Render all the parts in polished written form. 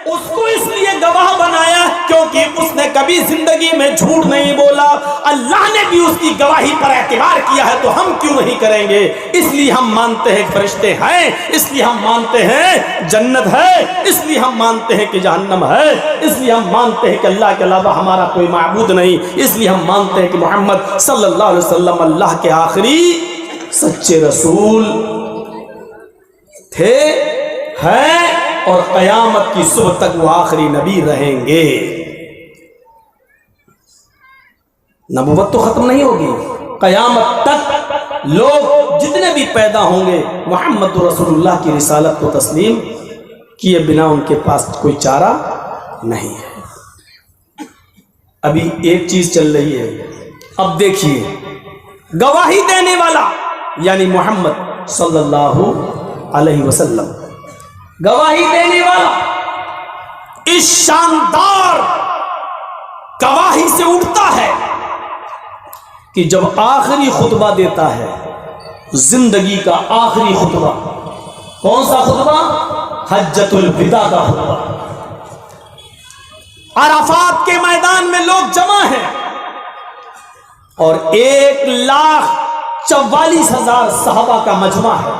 उसको इसलिए गवाह बनाया क्योंकि उसने कभी जिंदगी में झूठ नहीं बोला। अल्लाह ने भी उसकी गवाही पर एतबार किया है, तो हम क्यों नहीं करेंगे। इसलिए हम मानते हैं फरिश्ते हैं, इसलिए हम मानते हैं जन्नत है, इसलिए हम मानते हैं कि जहन्नम है, इसलिए हम मानते हैं कि अल्लाह के अलावा हमारा कोई माबूद नहीं, इसलिए हम मानते हैं कि मोहम्मद सल्लल्लाहु अलैहि वसल्लम अल्लाह के आखिरी सच्चे रसूल थे, हैं और कयामत की सुबह तक वो आखिरी नबी रहेंगे। नबूवत तो खत्म नहीं होगी, कयामत तक लोग जितने भी पैदा होंगे मोहम्मद रसूलुल्लाह की रिसालत को तस्लीम किए बिना उनके पास कोई चारा नहीं है। अभी एक चीज चल रही है, अब देखिए, गवाही देने वाला यानी मोहम्मद सल्लल्लाहु अलैहि वसल्लम, गवाही देने वाला इस शानदार गवाही से उठता है कि जब आखिरी खुतबा देता है, जिंदगी का आखिरी खुतबा, कौन सा खुतबा? हज्जतुल विदा का खुतबा। अराफात के मैदान में लोग जमा हैं और 1,44,000 सहाबा का मजमा है।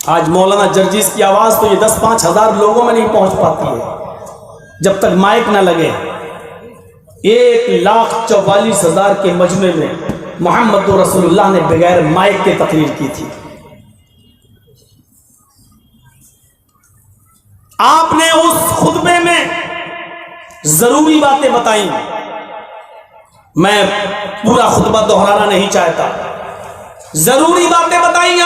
आज मौलाना जर्जीस की आवाज तो ये 10-5 हजार लोगों में नहीं पहुंच पाती है जब तक माइक ना लगे। 1,44,000 के मजमे में मोहम्मद रसूलुल्लाह ने बगैर माइक के तकरीर की थी। आपने उस खुतबे में जरूरी बातें बताई, मैं पूरा खुतबा दोहराना नहीं चाहता, जरूरी बातें बताई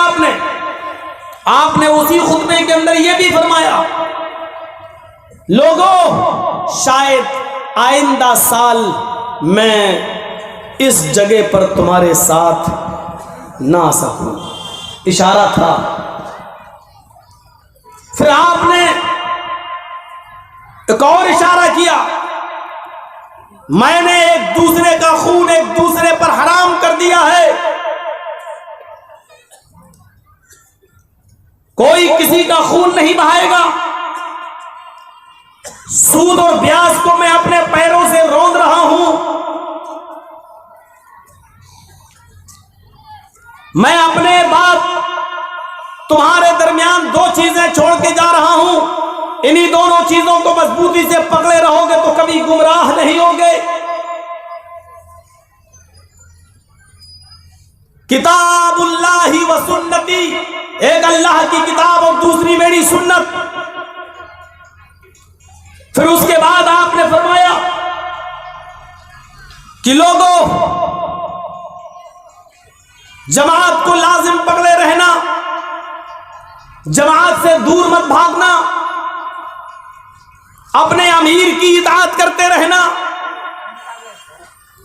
आपने उसी खुतबे के अंदर यह भी फरमाया, लोगों शायद आइंदा साल मैं इस जगह पर तुम्हारे साथ ना आ सकूं, इशारा था। फिर आपने एक और इशारा किया, मैंने एक दूसरे का खून एक दूसरे पर हराम कर दिया है, कोई किसी का खून नहीं बहाएगा, सूद और ब्याज को मैं अपने पैरों से रौंद रहा हूं, मैं अपने बाद तुम्हारे दरमियान 2 चीजें छोड़ के जा रहा हूं, इन्हीं दोनों चीजों को मजबूती से पकड़े रहोगे तो कभी गुमराह नहीं होगे। किताबुल्लाही व सुन्नती, एक अल्लाह की किताब और दूसरी मेरी सुन्नत। फिर उसके बाद आपने फरमाया कि लोगों जमात को लाजिम पकड़े रहना, जमात से दूर मत भागना, अपने अमीर की इताअत करते रहना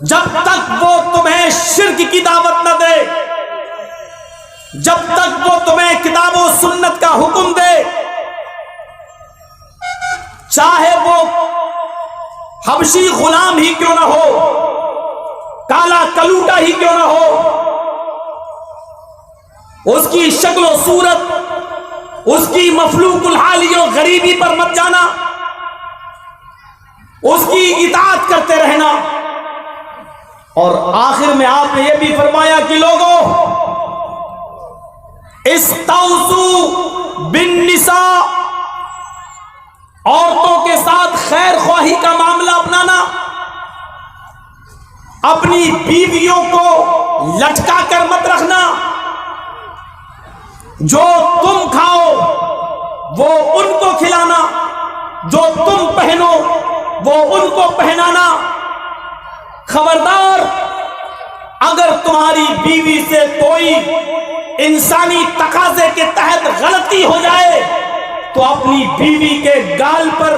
जब तक वो तुम्हें शिर्क की दावत न दे, जब तक वो तुम्हें किताब और सुन्नत का हुक्म दे, चाहे वो हबशी गुलाम ही क्यों ना हो, काला कलूटा ही क्यों ना हो, उसकी शक्ल सूरत, उसकी मफलूकुल हाली और गरीबी पर मत जाना, उसकी इताअत करते रहना। और आखिर में आपने यह भी फरमाया कि लोगों इस्तौसू बिन निसा, औरतों के साथ खैर ख्वाही का मामला अपनाना, अपनी बीवियों को लटका कर मत रखना, जो तुम खाओ वो उनको खिलाना, जो तुम पहनो वो उनको पहनाना। खबरदार, अगर तुम्हारी बीवी से कोई इंसानी तकाजे के तहत गलती हो जाए तो अपनी बीवी के गाल पर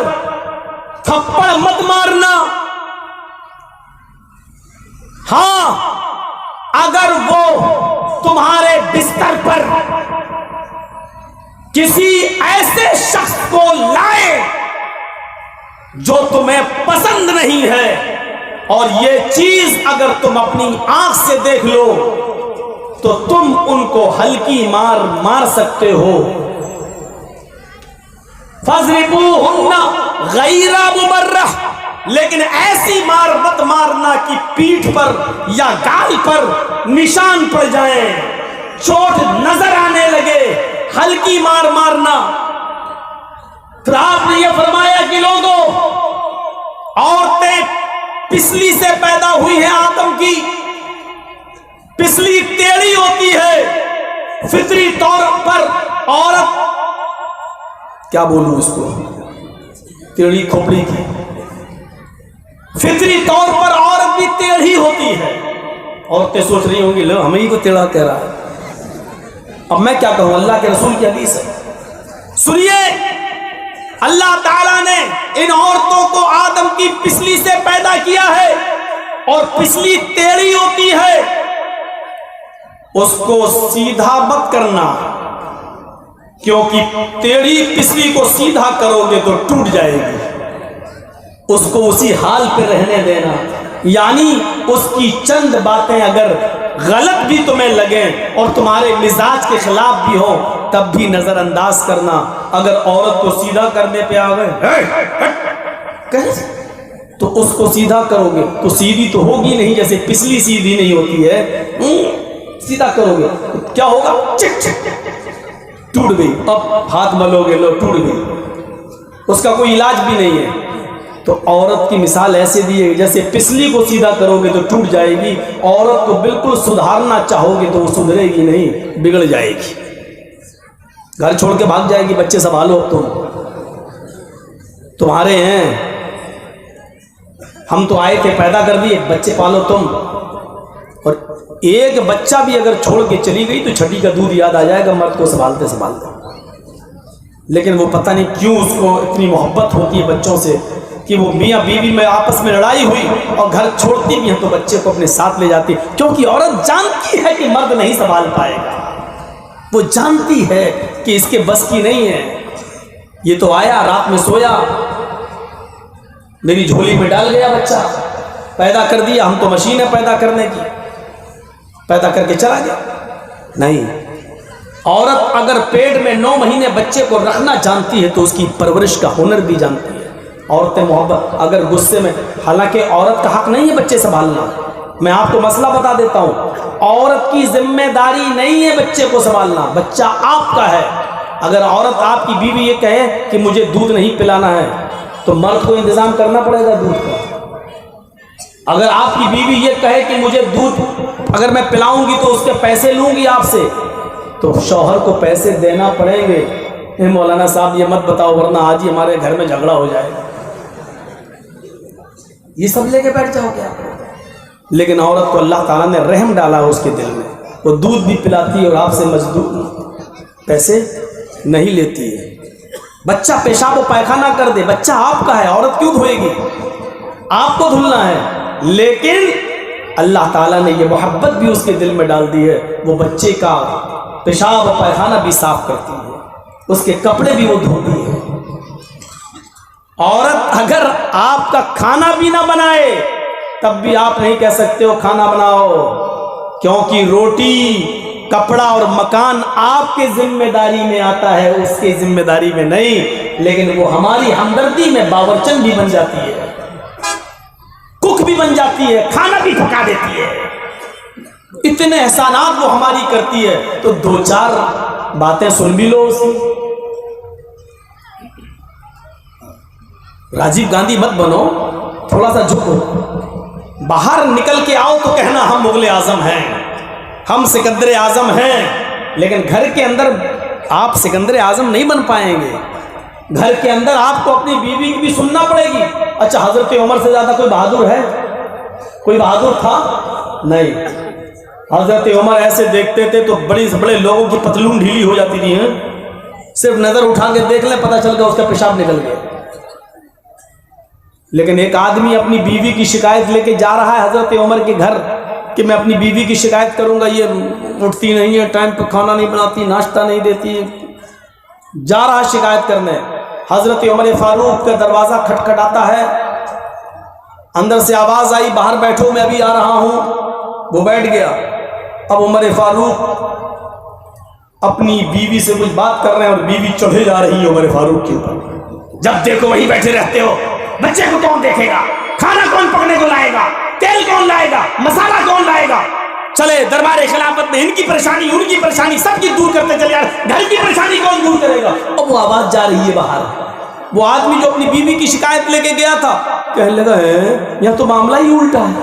थप्पड़ मत मारना। हां, अगर वो तुम्हारे बिस्तर पर किसी ऐसे शख्स को लाए जो तुम्हें पसंद नहीं है, और ये चीज अगर तुम अपनी आंख से देख लो तो तुम उनको हल्की मार मार सकते हो, फज़रिबूहुन्ना गैरा मुबर्रह, लेकिन ऐसी मार मत मारना कि पीठ पर या गाल पर निशान पड़ जाए, चोट नजर आने लगे, हल्की मार मारना। फिर आपने यह फरमाया कि लोगों, औरतें पिसली से पैदा हुई हैं, आदम की पिसली टेढ़ी होती है। फितरी तौर पर औरत, क्या बोलूं इसको, टेढ़ी खोपड़ी की, फितरी तौर पर औरत भी टेढ़ी होती है। औरतें सोच रही होंगी लो हमें ही को टेढ़ा कह रहा है। अब मैं क्या कहूं, अल्लाह के रसूल की हदीस है, सुनिए। अल्लाह ताला ने इन औरतों को आदम की पिसली से पैदा किया है, और पिसली टेढ़ी होती है, उसको सीधा मत करना, क्योंकि टेढ़ी पिसली को सीधा करोगे तो टूट जाएगी। उसको उसी हाल पे रहने देना, यानी उसकी चंद बातें अगर गलत भी तुम्हें लगे और तुम्हारे मिजाज के खिलाफ भी हो, तब भी नजरअंदाज करना। अगर औरत को सीधा करने पे आ गए तो उसको सीधा करोगे तो सीधी तो होगी नहीं, जैसे पिछली सीधी नहीं होती है। सीधा करोगे तो क्या होगा, चिक चिक टूट गई। अब हाथ मलोगे, लो टूट गई, उसका कोई इलाज भी नहीं है। तो औरत की मिसाल ऐसे दी है, जैसे पिछली को सीधा करोगे तो टूट जाएगी, औरत को बिल्कुल सुधारना चाहोगे तो वो सुधरेगी नहीं, बिगड़ जाएगी, घर छोड़ के भाग जाएगी। बच्चे संभालो, तुम्हारे हैं, हम तो आए थे पैदा कर दिए, बच्चे पालो तुम। और एक बच्चा भी अगर छोड़ के चली गई तो छठी का दूध याद आ जाएगा मर्द को संभालते संभालते। लेकिन वो पता नहीं क्यों उसको इतनी मोहब्बत होती है बच्चों से कि वो मियाँ बीवी में आपस में लड़ाई हुई और घर छोड़ती भी है तो बच्चे को अपने साथ ले जाती, क्योंकि औरत जानती है कि मर्द नहीं संभाल पाएगा। वो जानती है कि इसके बस की नहीं है। ये तो आया, रात में सोया, मेरी झोली में डाल गया बच्चा, पैदा कर दिया, हम तो मशीन है पैदा करने की, पैदा करके चला गया। नहीं, औरत अगर पेट में 9 महीने बच्चे को रखना जानती है तो उसकी परवरिश का हुनर भी जानती है। औरतें मोहब्बत, अगर गुस्से में, हालांकि औरत का हक नहीं है बच्चे संभालना, मैं आपको मसला बता देता हूं, औरत की जिम्मेदारी नहीं है बच्चे को संभालना, बच्चा आपका है। अगर औरत आपकी बीवी ये कहे कि मुझे दूध नहीं पिलाना है तो मर्द को इंतजाम करना पड़ेगा दूध का। अगर आपकी बीवी ये कहे कि मुझे दूध अगर मैं पिलाऊंगी तो उसके पैसे लूंगी आपसे, तो शौहर को पैसे देना पड़ेंगे। मौलाना साहब ये मत बताओ वरना आज ही हमारे घर में झगड़ा हो जाएगा, ये सब लेके बैठ जाओगे आप। लेकिन औरत को अल्लाह ताला ने रहम डाला है उसके दिल में, वो दूध भी पिलाती है और आपसे मजदूर पैसे नहीं लेती है। बच्चा पेशाब और पैखाना कर दे, बच्चा आपका है, औरत क्यों धोएगी, आपको धुलना है। लेकिन अल्लाह ताला ने ये मोहब्बत भी उसके दिल में डाल दी है, वो बच्चे का पेशाब और पैखाना भी साफ करती है, उसके कपड़े भी वो धोती है। औरत अगर आपका खाना भी ना बनाए तब भी आप नहीं कह सकते हो खाना बनाओ, क्योंकि रोटी, कपड़ा और मकान आपके जिम्मेदारी में आता है, उसके जिम्मेदारी में नहीं। लेकिन वो हमारी हमदर्दी में बावर्चन भी बन जाती है, कुक भी बन जाती है, खाना भी पका देती है, इतने एहसानात वो हमारी करती है। तो 2-4 बातें सुन भी लो उसकी। राजीव गांधी मत बनो, थोड़ा सा झुको, बाहर निकल के आओ तो कहना हम मुगल आजम हैं, हम सिकंदर आजम हैं। लेकिन घर के अंदर आप सिकंदर आजम नहीं बन पाएंगे। घर के अंदर आपको अपनी बीवी की भी सुनना पड़ेगी। अच्छा, हजरत उमर से ज्यादा कोई बहादुर है? कोई बहादुर था? नहीं। हजरत उमर ऐसे देखते थे तो बड़े से बड़े लोगों की पतलून ढीली हो जाती थी, सिर्फ नजर उठा के देख ले पता चल गया उसका पेशाब निकल गया। लेकिन एक आदमी अपनी बीवी की शिकायत लेके जा रहा है हजरत उमर के घर कि मैं अपनी बीवी की शिकायत करूंगा, ये उठती नहीं है, टाइम पे खाना नहीं बनाती, नाश्ता नहीं देती, जा रहा है शिकायत करने। हजरत उमर फारूक का दरवाजा खटखटाता है, अंदर से आवाज आई बाहर बैठो मैं अभी आ रहा हूं। वो बैठ गया। अब उमर फारूक अपनी बीवी से कुछ बात कर रहे हैं और बीवी चढ़े जा रही है उमर फारूक के ऊपर। जब देखो वही बैठे रहते हो। बच्चे को कौन देखेगा, खाना कौन पकने को लाएगा, तेल कौन लाएगा, मसाला कौन लाएगा। चले दरबार खिलाफत में इनकी परेशानी उनकी परेशानी सबकी दूर करते चले यार, घर की परेशानी कौन दूर करेगा। अब वो आवाज जा रही है बाहर, वो आदमी जो अपनी बीवी की शिकायत लेके गया था कहने लगा है यह तो मामला ही उल्टा है,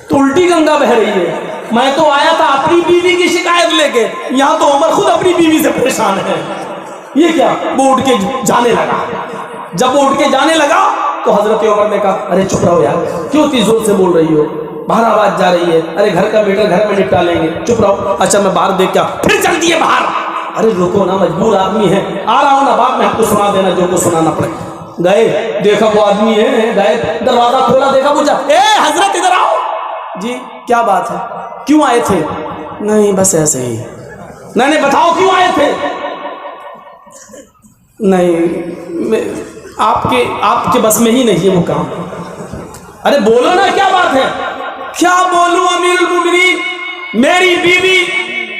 तो उल्टी गंगा बह रही है। मैं तो आया था अपनी बीवी की शिकायत लेके, यहाँ तो उमर खुद अपनी बीवी से परेशान है। ये क्या। वो उठ के जाने लगा। जब वो उठ के जाने लगा तो हजरत उमर ने कहा अरे चुप रहो यार, क्यों इतनी जोर से बोल रही हो, बाहर आवाज जा रही है। अरे घर का मैटर घर में निपटा लेंगे, चुप रहो। अच्छा मैं बाहर देख क्या, फिर चल दिए बाहर। अरे रुको ना, मजबूर आदमी है, आ रहा हूं ना, बाद में आपको सुना देना जो को सुनाना पड़े। गए, देखा वो आदमी है, गए दरवाजा खोला, देखा पूछा ए हजरत इधर आओ। जी क्या बात है, क्यों आए थे। नहीं बस ऐसे ही। नहीं बताओ क्यों आए थे। नहीं आपके बस में ही नहीं है वो काम। अरे बोलो ना क्या बात है। क्या बोलूं अमीरुल मोमिनीन, मेरी बीवी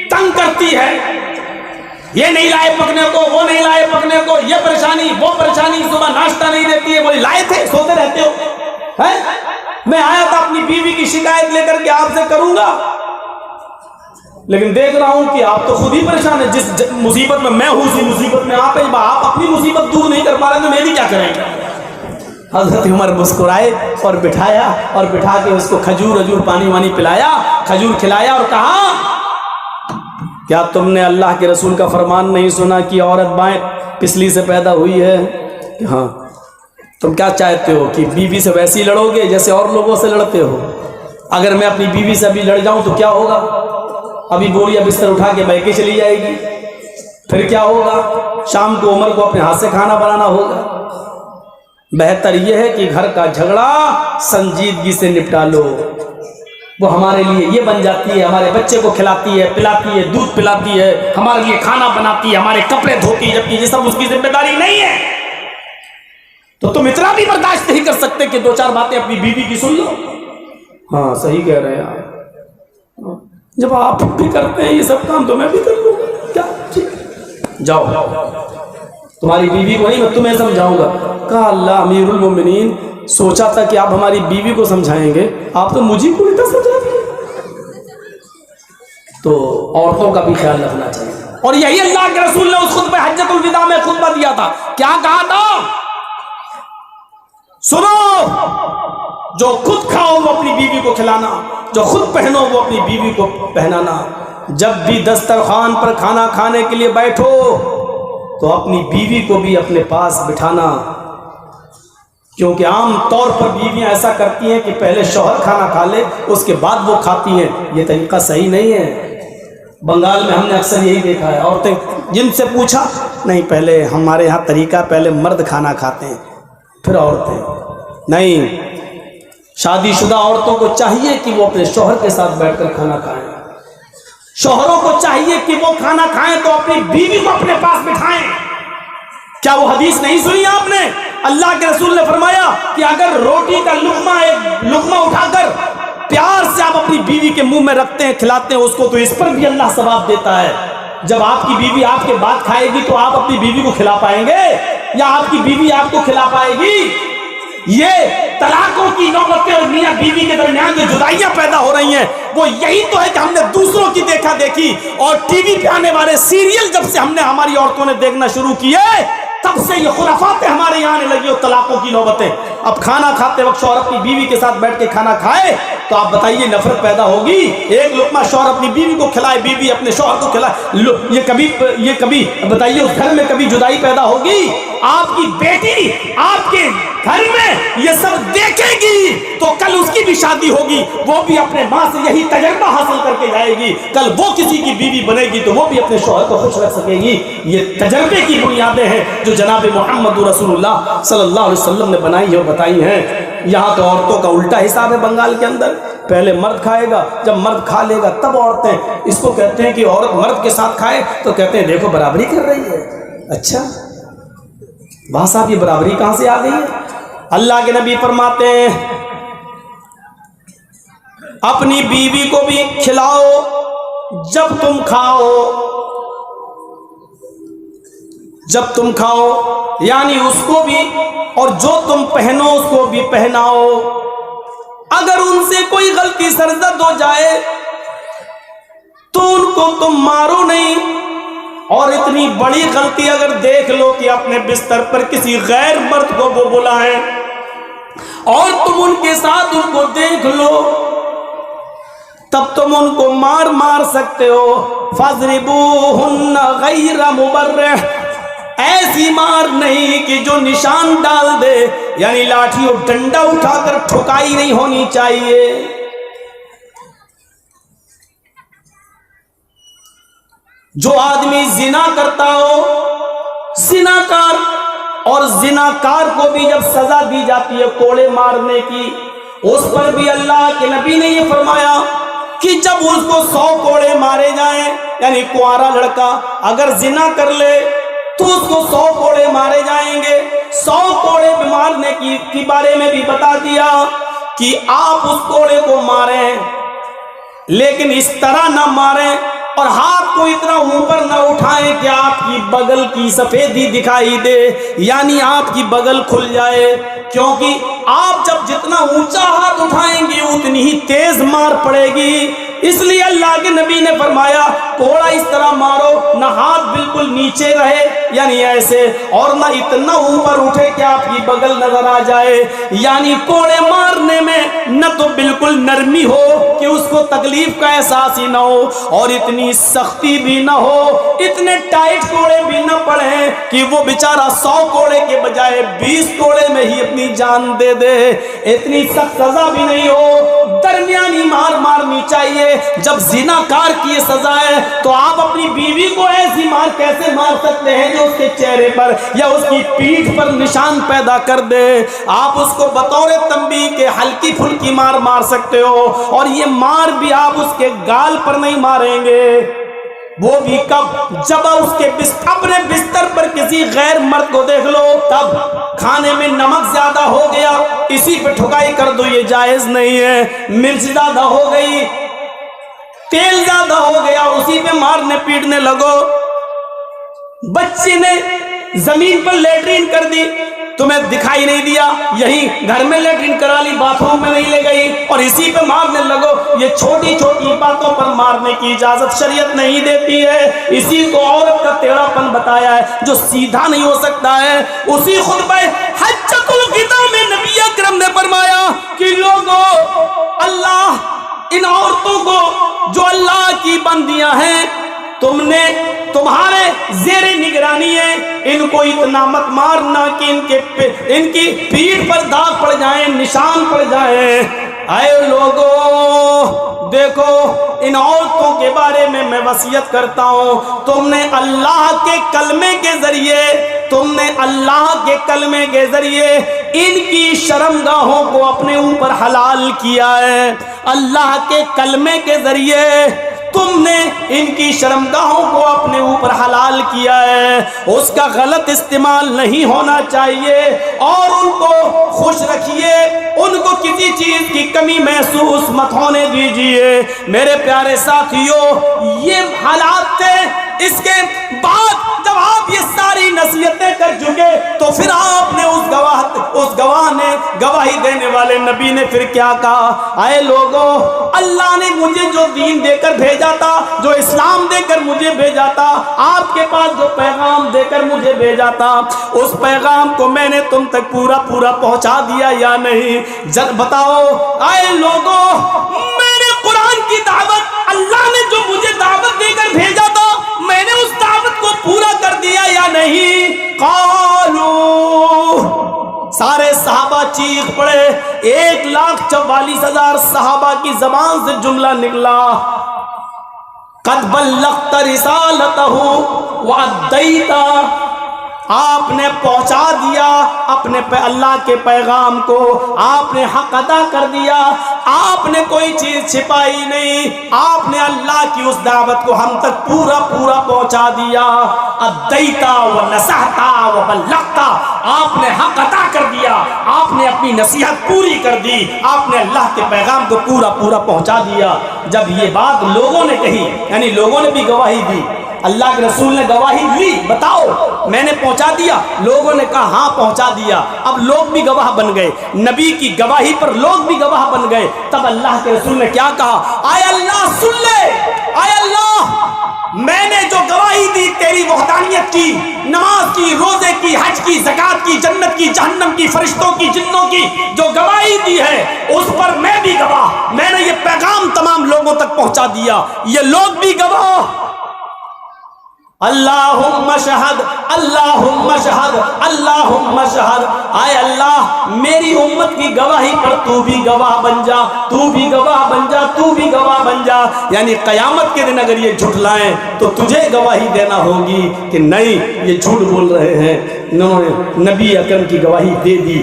तंग करती है, ये नहीं लाए पकने को, वो नहीं लाए पकने को, ये परेशानी वो परेशानी, सुबह नाश्ता नहीं देती है। बोली लाए थे, सोते रहते हो हैं। मैं आया था अपनी बीवी की शिकायत लेकर के आपसे करूंगा, लेकिन देख रहा हूं कि आप तो खुद ही परेशान है। जिस मुसीबत में मैं हूं उसी मुसीबत में आप अपनी मुसीबत दूर नहीं कर पा रहे तो मैं भी क्या करेंगे। हजरत उमर मुस्कुराए और बिठाया, और बिठा के उसको खजूर वजूर पानी वानी पिलाया, खजूर खिलाया और कहा क्या तुमने अल्लाह के रसूल का फरमान नहीं सुना कि औरत बाएं पिछली से पैदा हुई है। हाँ, तुम क्या चाहते हो कि बीवी से वैसे ही लड़ोगे जैसे और लोगों से लड़ते हो। अगर मैं अपनी बीवी से अभी लड़ जाऊं तो क्या होगा, अभी बोरिया बिस्तर उठा के मैके चली जाएगी, फिर क्या होगा, शाम को उमर को अपने हाथ से खाना बनाना होगा। बेहतर यह है कि घर का झगड़ा संजीदगी से निपटा लो। वो हमारे लिए ये बन जाती है, हमारे बच्चे को खिलाती है, पिलाती है, दूध पिलाती है, हमारे लिए खाना बनाती है, हमारे कपड़े धोती है, जबकि ये सब उसकी जिम्मेदारी नहीं है। तो तुम इतना भी बर्दाश्त नहीं कर सकते कि दो चार बातें अपनी बीवी की सुन लो। हाँ सही कह रहे हैं आप, जब आप भी करते हैं ये सब काम तो मैं भी कर लूंगा। क्या जाओ, तुम्हारी बीवी को नहीं मैं तुम्हें समझाऊंगा। कहा अल्लाह अमीरुल मोमिनीन, सोचा था कि आप हमारी बीवी को समझाएंगे, आप तो मुझे को उल्टा समझा दिए। तो औरतों का भी ख्याल रखना चाहिए। और यही अल्लाह के रसूल ने उस खुतबे हज्जतुल विदा में खुतबा दिया था। क्या कहा था, सुनो, जो खुद खाओ वो अपनी बीवी को खिलाना, जो खुद पहनो वो अपनी बीवी को पहनाना। जब भी दस्तरखान पर खाना खाने के लिए बैठो तो अपनी बीवी को भी अपने पास बिठाना, क्योंकि आम तौर पर बीवियां ऐसा करती हैं कि पहले शौहर खाना खा ले उसके बाद वो खाती हैं। ये तरीका सही नहीं है। बंगाल में हमने अक्सर यही देखा है, औरतें जिनसे पूछा, नहीं पहले हमारे यहाँ तरीका पहले मर्द खाना खाते हैं फिर औरतें। नहीं, शादीशुदा औरतों को चाहिए कि वो अपने शौहर के साथ बैठकर खाना खाएं। शौहरों को चाहिए कि वो खाना खाएं तो अपनी बीवी को अपने पास बिठाएं। क्या वो हदीस नहीं सुनी आपने? अल्लाह के रसूल ने फरमाया कि अगर रोटी का एक लुकमा उठाकर प्यार से आप अपनी बीवी के मुंह में रखते हैं, खिलाते हैं उसको, तो इस पर भी अल्लाह सवाब देता है। जब आपकी बीवी आपके बाद खाएगी तो आप अपनी बीवी को खिला पाएंगे या आपकी बीवी आपको खिला पाएगी? ये तलाकों की नौबतें और मियां बीवी के दरमियान जो जुदाइयां पैदा हो रही हैं, वो यही तो है कि हमने दूसरों की देखा देखी और टीवी पे आने वाले सीरियल जब से हमने हमारी औरतों ने देखना शुरू किए तब से ये खुराफातें हमारे यहाँ आने लगी और तलाकों की नौबतें। अब खाना खाते वक्त शौहर अपनी बीवी के साथ बैठ के खाना खाए तो आप बताइए नफरत पैदा होगी। एक लुकमा शौहर अपनी बीवी को खिलाए, बीवी अपने शौहर को खिलाए, ये कभी बताइए उस घर में कभी जुदाई पैदा होगी? आपकी बेटी आपके घर में ये सब देखेगी तो कल उसकी भी शादी होगी, वो भी अपने माँ से यही तजर्बा हासिल करके जाएगी। कल वो किसी की बीवी बनेगी तो वो भी अपने शौहर को खुश रख सकेगी। ये तजर्बे की बुनियादें हैं जो जनाब मोहम्मद रसूलुल्लाह सल्लल्लाहु अलैहि वसल्लम ने बनाई है और बताई हैं। यहाँ तो औरतों का उल्टा हिसाब है बंगाल के अंदर। पहले मर्द खाएगा, जब मर्द खा लेगा तब औरतें। इसको कहते हैं कि औरत मर्द के साथ खाए तो कहते हैं देखो बराबरी कर रही है। अच्छा वहां साहब ये बराबरी कहां से आ गई है? अल्लाह के नबी फरमाते हैं अपनी बीवी को भी खिलाओ जब तुम खाओ। जब तुम खाओ यानी उसको भी, और जो तुम पहनो उसको भी पहनाओ। अगर उनसे कोई गलती सरजद हो जाए तो उनको तुम मारो नहीं, और इतनी बड़ी गलती अगर देख लो कि अपने बिस्तर पर किसी गैर मर्द को वो बुलाए और तुम उनके साथ उनको देख लो, तब तुम उनको मार सकते हो। फज़रिबूहुन्ना गैर मुबर्रिह, ऐसी मार नहीं कि जो निशान डाल दे, यानी लाठी और डंडा उठाकर ठुकाई नहीं होनी चाहिए। जो आदमी जिना करता हो, जिनाकार, और जिनाकार को भी जब सजा दी जाती है कोड़े मारने की, उस पर भी अल्लाह के नबी ने यह फरमाया कि जब उसको 100 कोड़े मारे जाएं, यानी कुंवारा लड़का अगर जिना कर ले तो उसको 100 कोड़े मारे जाएंगे। 100 कोड़े मारने की बारे में भी बता दिया कि आप उस कोड़े को मारें, लेकिन इस तरह ना मारें और हाथ को इतना ऊपर ना उठाएं कि आपकी बगल की सफेदी दिखाई दे, यानी आपकी बगल खुल जाए, क्योंकि आप जब जितना ऊंचा हाथ उठाएंगे उतनी ही तेज मार पड़ेगी। इसलिए अल्लाह के नबी ने फरमाया कोड़ा इस तरह मारो, ना हाथ बिल्कुल नीचे रहे यानी ऐसे, और ना इतना ऊपर उठे कि आपकी बगल नजर आ जाए, यानी कोड़े मारने में न तो बिल्कुल नरमी हो कि उसको तकलीफ का एहसास ही ना हो, और इतनी सख्ती भी ना हो, इतने टाइट कोड़े भी ना पड़े कि वो बेचारा 100 कोड़े के बजाय 20 कोड़े में ही अपनी जान दे दे। इतनी सख्त सजा भी नहीं हो, दरमियानी मार मारनी चाहिए। जब जिनाकार की ये सजा है तो आप अपनी बीवी को ऐसी मार कैसे मार सकते हैं जो उसके चेहरे पर या उसकी पीठ पर निशान पैदा कर दे। आप उसको बतौर तंबीह के हल्की फुल्की मार मार सकते हो, और ये मार भी आप उसके गाल पर नहीं मारेंगे, वो भी कब, जब उसके अपने बिस्तर पर किसी गैर मर्द को देख लो तब। खाने में नमक ज्यादा हो गया इसी पे ठुकाई कर दो, ये जायज नहीं है। मिर्च ज्यादा हो गई, तेल ज्यादा हो गया, उसी पे मारने पीटने लगो। बच्चे ने जमीन पर लेटरिन कर दी, तुम्हें दिखाई नहीं दिया, यही घर में लेटरिन करा ली, बाथरूम में नहीं ले गई, और इसी पे मारने लगो। ये छोटी छोटी बातों पर मारने की इजाजत शरीयत नहीं देती है। इसी को औरत का टेढ़ापन बताया है जो सीधा नहीं हो सकता है। उसी खुतबा हज्जतुल विदा में नबी अकरम ने फरमाया कि लोगों, अल्लाह इन औरतों को जो अल्लाह की बंदियां हैं, तुमने तुम्हारे जेरे निगरानी है, इनको इतना मत मारना कि इनकी पीठ पर दाग पड़ जाए, निशान पड़ जाए। आए लोगों, देखो इन औरतों के बारे में मैं वसीयत करता हूं, तुमने अल्लाह के कलमे के जरिए, तुमने अल्लाह के कलमे के जरिए इनकी शर्मगाहों को अपने ऊपर हलाल किया है। अल्लाह के कलमे के जरिए तुमने इनकी शर्मगाहों को अपने ऊपर हलाल किया है, उसका गलत इस्तेमाल नहीं होना चाहिए, और उनको खुश रखिए, उनको किसी चीज की कमी महसूस मत होने दीजिए। मेरे प्यारे साथियों, ये हालात थे। इसके बाद जब आप ये सारी नसीहतें कर चुके तो फिर आपने उस गवाह ने, गवाही देने वाले नबी ने फिर क्या कहा? आए लोगों, अल्लाह ने मुझे जो दीन देकर भेजा था, जो इस्लाम देकर मुझे भेजा था, आपके पास जो पैगाम देकर मुझे भेजा था, उस पैगाम को मैंने तुम तक पूरा पूरा पहुंचा दिया या नहीं? जब बताओ। आए लोगों, मैंने कुरान की दावत, अल्लाह ने जो मुझे दावत देकर भेजा था, मैंने उस दावत को पूरा कर दिया या नहीं? कालू, सारे सहाबा चीख पड़े। 1,44,000 सहाबा की जबान से जुमला निकला, कद बल्लग़्ता रिसालतहु व अद्दैता, आपने पहुंचा दिया अपने अल्लाह के पैगाम को, आपने हक अदा कर दिया, आपने कोई चीज छिपाई नहीं, आपने अल्लाह की उस दावत को हम तक पूरा पूरा पहुंचा दिया। अद्दैता व नसहता व बल्लग़्ता, आपने हक अदा कर दिया, आपने अपनी नसीहत पूरी कर दी, आपने अल्लाह के पैगाम को पूरा पूरा पहुंचा दिया। जब ये बात लोगों ने कही, यानी लोगों ने भी गवाही दी, अल्लाह के रसूल ने गवाही ली, बताओ मैंने पहुंचा दिया? लोगों ने कहा हाँ पहुंचा दिया। अब लोग भी गवाह बन गए, नबी की गवाही पर लोग भी गवाह बन गए। तब अल्लाह के रसूल ने क्या कहा? आय अल्लाह सुन ले, आय अल्लाह मैंने जो गवाही दी तेरी वहदानियत की, नमाज की, रोजे की, हज की, ज़कात की, जन्नत की, जहन्नम की, फरिश्तों की, जिन्नों की जो गवाही दी है उस पर मैं भी गवाह। मैंने ये पैगाम तमाम लोगों तक पहुंचा दिया, ये लोग भी गवाह। अल्लाहुम्मा शहद, अल्लाहुम्मा शहद, अल्लाहुम्मा शहद। आए अल्लाह मेरी उम्मत की गवाही पर तू भी गवाह बन जा, तू भी गवाह बन जा, तू भी गवाह बन जा। यानी कयामत के दिन अगर ये झुठलाएं तो तुझे गवाही देना होगी कि नहीं ये झूठ बोल रहे हैं। इन्होंने नबी अकरम की गवाही दे दी,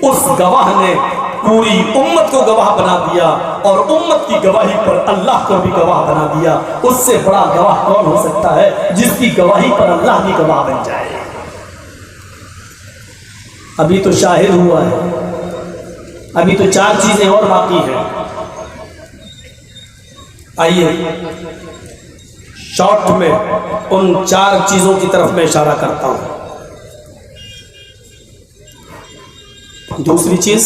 उस गवाह ने पूरी उम्मत को गवाह बना दिया और उम्मत की गवाही पर अल्लाह को भी गवाह बना दिया। उससे बड़ा गवाह कौन हो सकता है जिसकी गवाही पर अल्लाह भी गवाह बन जाए। अभी तो शाहिद हुआ है, अभी तो 4 चीजें और बाकी हैं। आइए शॉर्ट में उन 4 चीजों की तरफ मैं इशारा करता हूं। दूसरी चीज,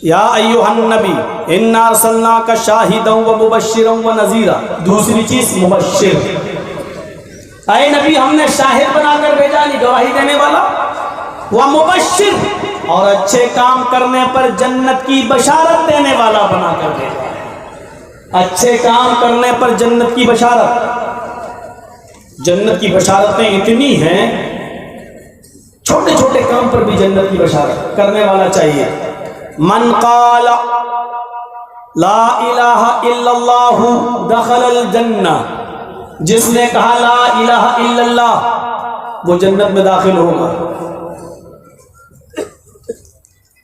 या अय्युहन नबी इन्ना अरसलनाका शाहिदन व मुबश्शिरन व नज़ीरा। दूसरी चीज मुबश्शिर, ऐ नबी हमने शाहिद बनाकर भेजा, नहीं गवाही देने वाला, व मुबश्शिर और अच्छे काम करने पर जन्नत की बशारत देने वाला बनाकर भेजा। अच्छे काम करने पर जन्नत की बशारत। जन्नत की बशारतें इतनी हैं, छोटे छोटे काम पर भी जन्नत की बशारत करने वाला चाहिए। मन क़ाला ला इलाहा इल्लल्लाहु दखलल जन्नह, जिसने कहा ला इलाहा इल्लल्लाह वो जन्नत में दाखिल होगा।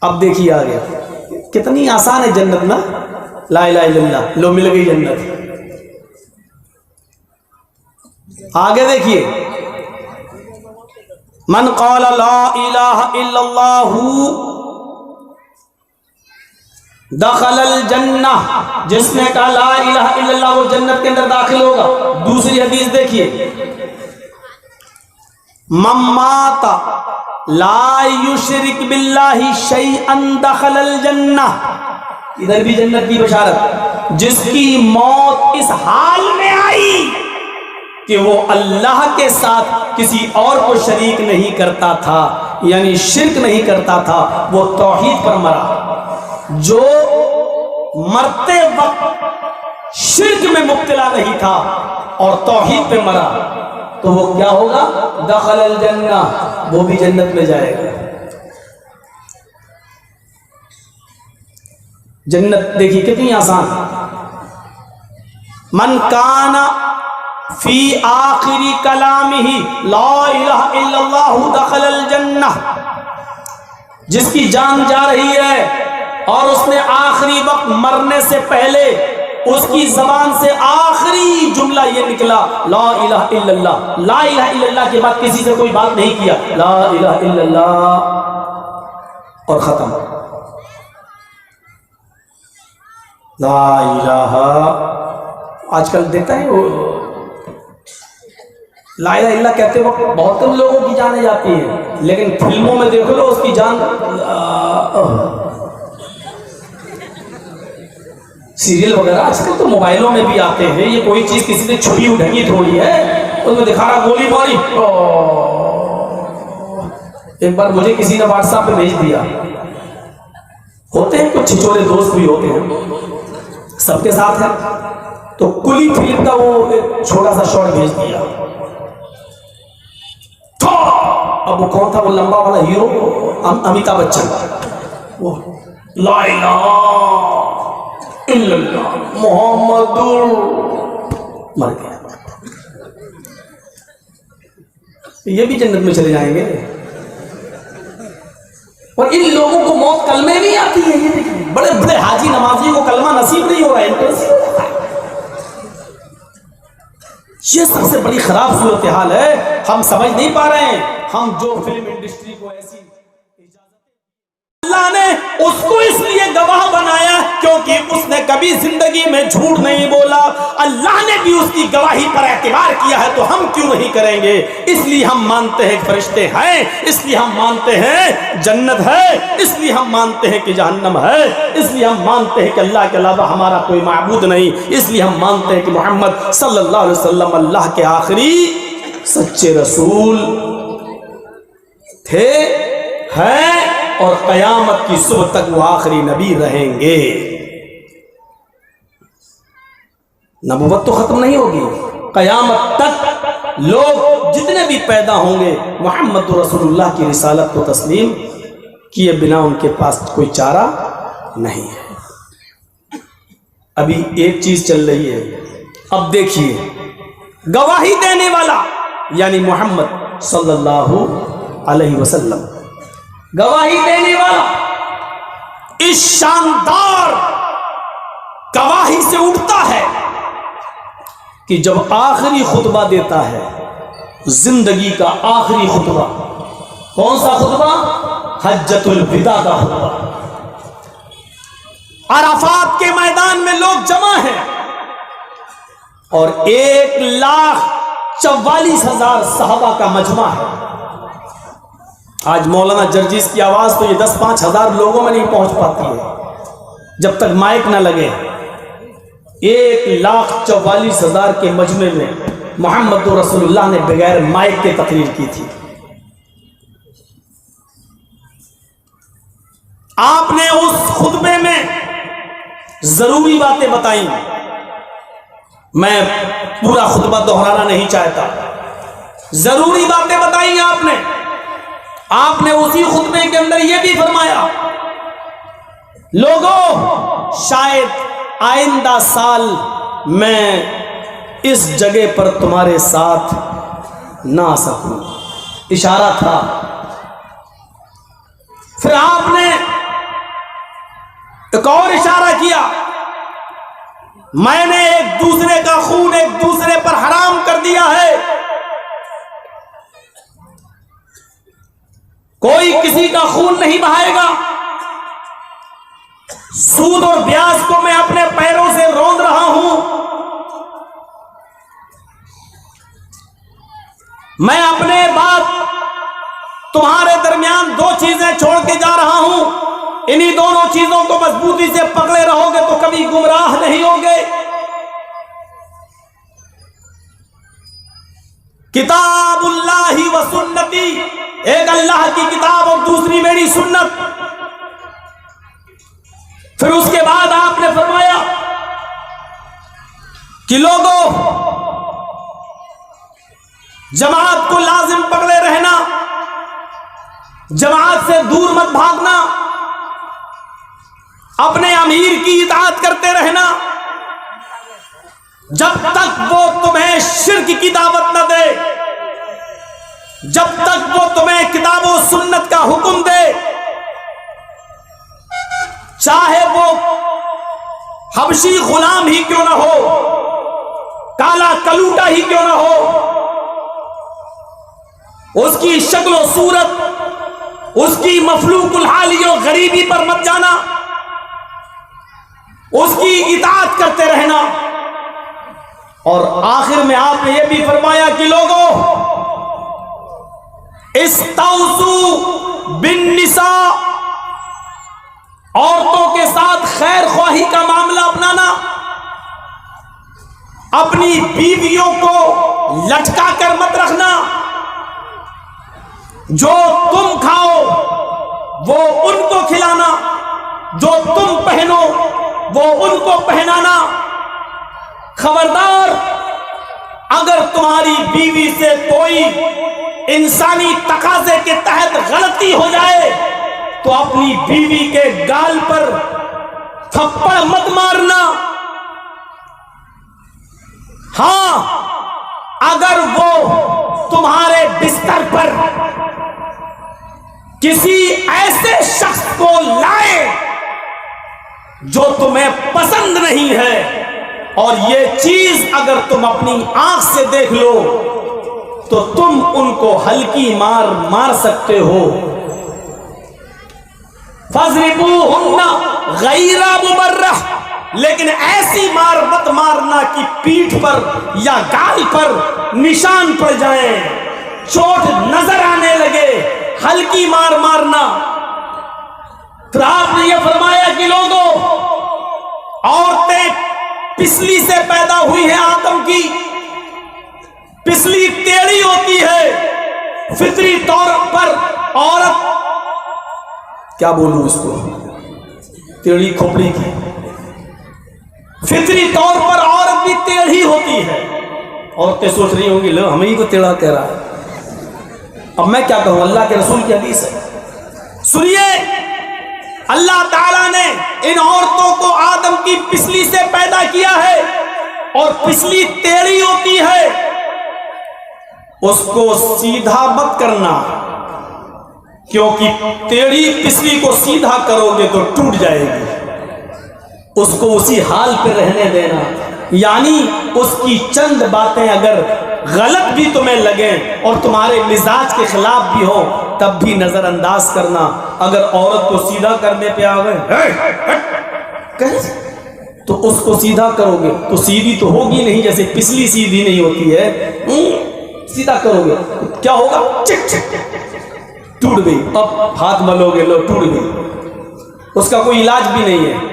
अब देखिए आगे कितनी आसान है जन्नत ना, ला इलाहा इल्लल्लाह, लो मिल गई जन्नत। आगे देखिए, मन क़ाला ला इलाहा इल्लल्लाहु दखलल जन्नह, जिसने कहा ला इलाहा इल्लल्लाह वो जन्नत के अंदर दाखिल होगा। दूसरी हदीस देखिए, मम्माता ला युशरिक बिल्लाहि शैअन दखलल जन्नह। इधर भी जन्नत की बशारत, जिसकी मौत इस हाल में आई कि वो अल्लाह के साथ किसी और को शरीक नहीं करता था, यानी शिर्क नहीं करता था, वो तौहीद पर मरा। जो मरते वक्त शिर्क में मुब्तला नहीं था और तौहीद पे मरा तो वो क्या होगा? दखलल जन्नह, वो भी जन्नत में जाएगा। जन्नत देखिए कितनी आसान। मन काना फी आखिरी कलामिही ला इलाहा इल्लल्लाहु दखलल जन्नह, जिसकी जान जा रही है और उसने आखिरी वक्त मरने से पहले उसकी जबान से आखिरी जुमला ये निकला ला इलाहा इल्लल्लाह। ला इलाहा इल्लल्लाह के बाद किसी से कोई बात नहीं किया, ला इलाहा इल्लल्लाह और खत्म। ला इलाहा आजकल देखता है वो ला इलाहा इल्लल्लाह कहते वक्त बहुत कम लोगों की जाने जाती है, लेकिन फिल्मों में देख लो उसकी जान। सीरियल वगैरह आजकल तो मोबाइलों में भी आते हैं, ये कोई चीज किसी ने छुपी उठाई थोड़ी है, उसमें दिखा रहा गोली मारी। एक बार मुझे किसी ने व्हाट्सएप पे भेज दिया, होते हैं कुछ छिछोरे दोस्त भी होते हैं, सबके साथ है, तो कुली फिल्म का वो एक छोटा सा शॉट भेज दिया। अब वो कौन था? वो लंबा वाला हीरो अमिताभ बच्चन। वो ला इलाहा इल्लल्लाह मुहम्मदुर मर गया। ये भी जन्नत में चले जाएंगे। और इन लोगों को मौत कलमे नहीं आती है। ये देखिए बड़े बड़े हाजी नमाजी को कलमा नसीब नहीं हो रहा है। ये सबसे बड़ी खराब सूरत हाल है। हम समझ नहीं पा रहे हैं। हम जो फिल्म इंडस्ट्री को ऐसी इजाजत, अल्लाह ने उसको इसलिए गवाह बनाया क्योंकि उसने कभी जिंदगी में झूठ नहीं बोला। अल्लाह ने भी उसकी गवाही पर एतबार किया है, तो हम क्यों नहीं करेंगे? इसलिए हम मानते हैं फरिश्ते हैं, इसलिए हम मानते हैं जन्नत है, इसलिए हम मानते हैं कि जहन्नम है, इसलिए हम मानते हैं कि अल्लाह के अलावा हमारा कोई माबूद नहीं, इसलिए हम मानते हैं कि मोहम्मद सल्लल्लाहु अलैहि वसल्लम अल्लाह के आखिरी सच्चे रसूल थे, हैं और कयामत की सुबह तक वो आखिरी नबी रहेंगे। नबूवत तो खत्म नहीं होगी, कयामत तक लोग जितने भी पैदा होंगे मोहम्मद रसूलुल्लाह की रिसालत को तस्लीम किए बिना उनके पास कोई चारा नहीं है। अभी एक चीज चल रही है, अब देखिए, गवाही देने वाला यानी मोहम्मद सल्लल्लाहु अलैहि वसल्लम, गवाही देने वाला इस शानदार गवाही से उठता है कि जब आखिरी खुतबा देता है, जिंदगी का आखिरी खुतबा, कौन सा खुतबा? हज्जतुल विदा का खुतबा। अराफात के मैदान में लोग जमा हैं और 1,44,000 सहाबा का मजमा है। आज मौलाना जर्जीस की आवाज तो ये 10-5 हजार लोगों में नहीं पहुंच पाती है जब तक माइक ना लगे। 1,44,000 के मजमे में मोहम्मद रसूलुल्लाह ने बगैर माइक के तकरीर की थी। आपने उस खुतबे में जरूरी बातें बताई, मैं पूरा खुतबा दोहराना नहीं चाहता, जरूरी बातें बताई आपने। आपने उसी खुतबे के अंदर यह भी फरमाया, लोगों शायद आइंदा साल मैं इस जगह पर तुम्हारे साथ ना आ सकूं, इशारा था। फिर आपने एक और इशारा किया, मैंने एक दूसरे का खून एक दूसरे पर हराम कर दिया है, कोई किसी का खून नहीं बहाएगा, सूद और ब्याज को मैं अपने पैरों से रौंद रहा हूं, मैं अपने बाद तुम्हारे दरमियान 2 चीजें छोड़ के जा रहा हूं, इन्हीं दोनों चीजों को मजबूती से पकड़े रहोगे तो कभी गुमराह नहीं होगे। किताबुल्लाही व सुन्नती, एक अल्लाह की किताब और दूसरी मेरी सुन्नत। फिर उसके बाद आपने फरमाया कि लोगों जमात को लाजिम पकड़े रहना, जमात से दूर मत भागना, अपने अमीर की इताअत करते रहना जब तक वो तुम्हें शिर्क की दावत न दे, जब तक वो तुम्हें किताब और सुन्नत का हुक्म दे, चाहे वो हबशी गुलाम ही क्यों ना हो, काला कलूटा ही क्यों ना हो, उसकी शक्ल सूरत, उसकी मफलूकुल हाली और गरीबी पर मत जाना, उसकी इताअत करते रहना। और आखिर में आपने यह भी फरमाया कि लोगों इस्तौसू बिन निसा, औरतों के साथ खैर ख्वाही का मामला अपनाना, अपनी बीवियों को लटका कर मत रखना, जो तुम खाओ वो उनको खिलाना, जो तुम पहनो वो उनको पहनाना। खबरदार, अगर तुम्हारी बीवी से कोई इंसानी तकाजे के तहत गलती हो जाए तो अपनी बीवी के गाल पर थप्पड़ मत मारना। हां, अगर वो तुम्हारे बिस्तर पर किसी ऐसे शख्स को लाए जो तुम्हें पसंद नहीं है, और ये चीज अगर तुम अपनी आंख से देख लो तो तुम उनको हल्की मार सकते हो। फज़रिबूहुन्ना गैरा मुबर्रह, लेकिन ऐसी मार मत मारना कि पीठ पर या गाल पर निशान पड़ जाए, चोट नजर आने लगे, हल्की मार मारना। फिर आपने यह फरमाया कि लोगों, औरतें पिसली से पैदा हुई हैं, आदम की पिसली टेढ़ी होती है। फितरी तौर पर औरत, क्या बोलूं इसको, टेढ़ी खोपड़ी की, फितरी तौर पर औरत भी टेढ़ी होती है। औरतें सोच रही होंगी लो हमें ही को टेढ़ा कह रहा है। अब मैं क्या कहूं, अल्लाह के रसूल की हदीस है, सुनिए। अल्लाह ताला ने इन औरतों को आदम की पिसली से पैदा किया है, और पिसली टेढ़ी होती है, उसको सीधा मत करना, क्योंकि टेढ़ी पिसली को सीधा करोगे तो टूट जाएगी। उसको उसी हाल पे रहने देना, यानी उसकी चंद बातें अगर गलत भी तुम्हें लगे और तुम्हारे मिजाज के खिलाफ भी हो, तब भी नजरअंदाज करना। अगर औरत को सीधा करने पे आ गए तो उसको सीधा करोगे तो सीधी तो होगी नहीं, जैसे पिछली सीधी नहीं होती है। सीधा करोगे तो क्या होगा, चिक चिक टूट गई। अब हाथ मलोगे, लो टूट गई, उसका कोई इलाज भी नहीं है।